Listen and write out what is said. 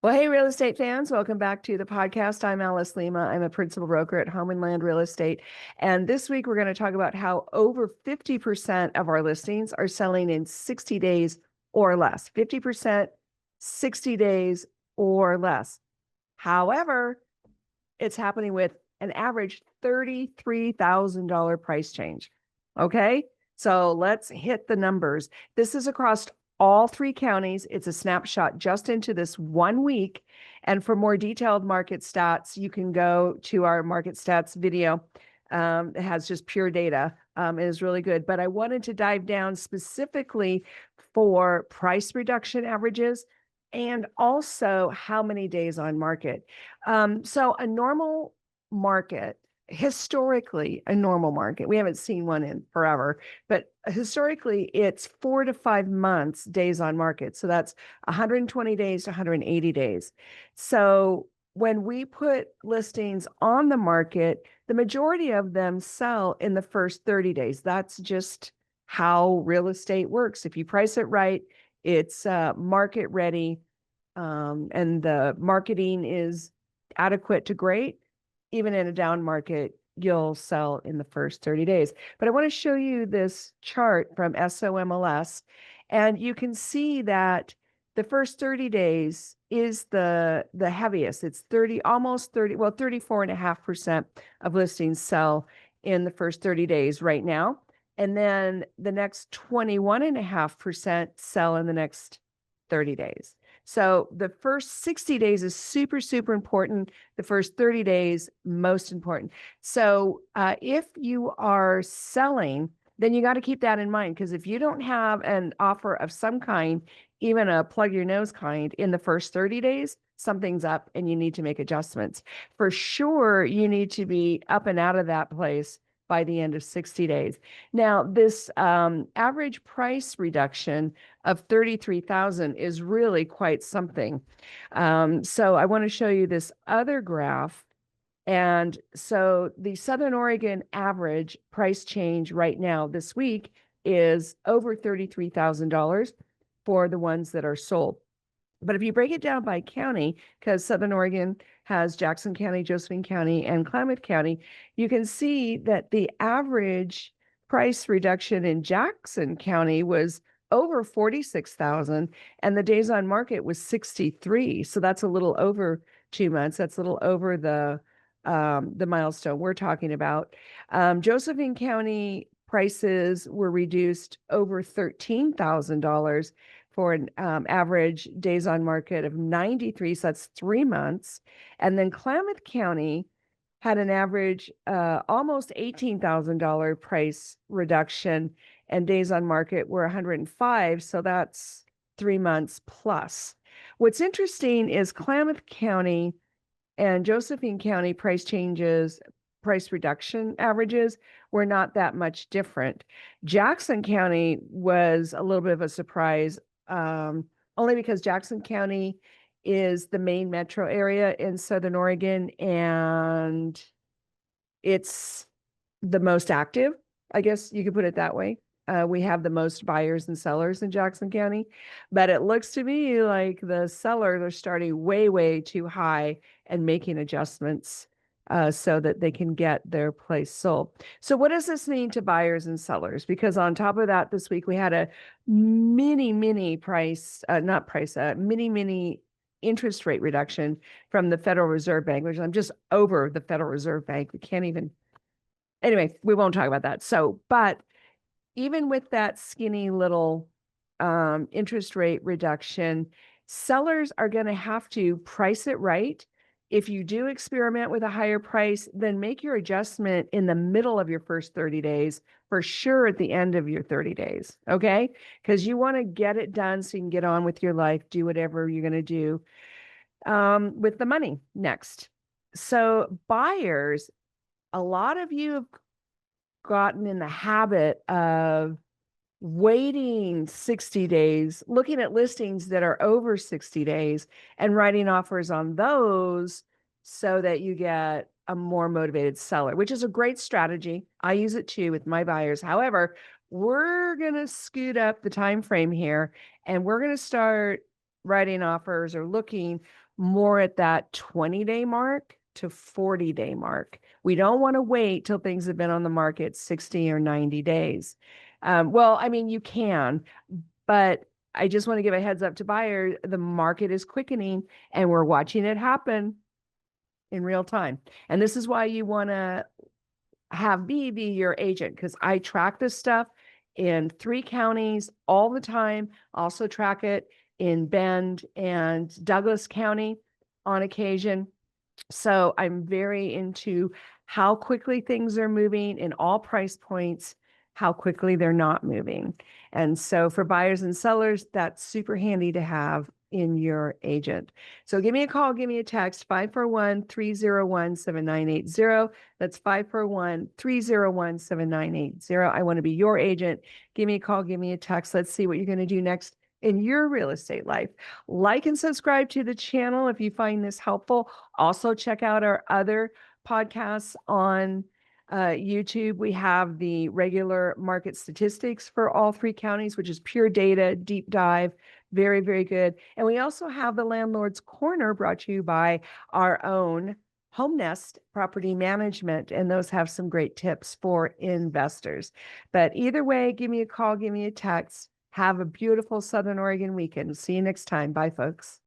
Well, hey, real estate fans, welcome back to the podcast. I'm Alice Lema. I'm a principal broker at Home and Land Real Estate. And this week, we're going to talk about how over 50% of our listings are selling in 60 days or less. 50%, 60 days or less. However, it's happening with an average $33,000 price change. Okay, so let's hit the numbers. This is across all three counties. It's a snapshot just into this 1 week. And for more detailed market stats, you can go to our market stats video. It has just pure data. It is really good. But I wanted to dive down specifically for price reduction averages and also how many days on market. So a normal market, historically, a normal market, we haven't seen one in forever, but historically, it's 4 to 5 months days on market. So that's 120 days to 180 days. So when we put listings on the market, the majority of them sell in the first 30 days. That's just how real estate works. If you price it right, it's market ready, and the marketing is adequate to great. Even in a down market, you'll sell in the first 30 days. But I want to show you this chart from SOMLS, and you can see that the first 30 days is the heaviest. It's 34.5% of listings sell in the first 30 days right now. And then the next 21.5% sell in the next 30 days. So the first 60 days is super, super important. The first 30 days, most important. So if you are selling, then you got to keep that in mind, because if you don't have an offer of some kind, even a plug your nose kind, in the first 30 days, something's up and you need to make adjustments. For sure, you need to be up and out of that place by the end of 60 days. Now, this average price reduction of 33,000 is really quite something. So I want to show you this other graph. And so the Southern Oregon average price change right now this week is over $33,000 for the ones that are sold. But if you break it down by county, because Southern Oregon has Jackson County, Josephine County, and Klamath County, you can see that the average price reduction in Jackson County was over 46,000, and the days on market was 63. So that's a little over 2 months. That's a little over the milestone we're talking about. Josephine County prices were reduced over $13,000 for an average days on market of 93. So that's 3 months. And then Klamath County had an average almost $18,000 price reduction, and days on market were 105. So that's 3 months plus. What's interesting is Klamath County and Josephine County price reduction averages were not that much different. Jackson County was a little bit of a surprise, only because Jackson County is the main metro area in Southern Oregon, and it's the most active, I guess you could put it that way. We have the most buyers and sellers in Jackson County, but it looks to me like the sellers are starting way, way too high and making adjustments so that they can get their place sold. So what does this mean to buyers and sellers? Because on top of that, this week we had a mini interest rate reduction from the Federal Reserve Bank, which I'm just over the Federal Reserve Bank. We can't even, anyway, we won't talk about that. So, but even with that skinny little interest rate reduction, sellers are going to have to price it right. If you do experiment with a higher price, then make your adjustment in the middle of your first 30 days, for sure at the end of your 30 days, okay? Because you want to get it done so you can get on with your life, do whatever you're going to do with the money next. So buyers, a lot of you have gotten in the habit of waiting 60 days, looking at listings that are over 60 days and writing offers on those so that you get a more motivated seller, which is a great strategy. I use it too with my buyers. However, we're going to scoot up the time frame here, and we're going to start writing offers or looking more at that 20-day mark to 40-day mark. We don't want to wait till things have been on the market 60 or 90 days. Well, I mean, you can, but I just want to give a heads up to buyers. The market is quickening and we're watching it happen in real time. And this is why you want to have me be your agent, because I track this stuff in 3 counties all the time. Also track it in Bend and Douglas County on occasion. So I'm very into how quickly things are moving in all price points, how quickly they're not moving. And so for buyers and sellers, that's super handy to have in your agent. So give me a call, give me a text, 541-301-7980. That's 541-301-7980. I want to be your agent. Give me a call, give me a text. Let's see what you're going to do next in your real estate life. Like and subscribe to the channel if you find this helpful. Also check out our other podcasts on YouTube. We have the regular market statistics for all 3 counties, which is pure data, deep dive, very, very good. And we also have the Landlord's Corner brought to you by our own Home Nest Property Management, and those have some great tips for investors. But either way, give me a call, give me a text. Have a beautiful Southern Oregon weekend. See you next time. Bye, folks.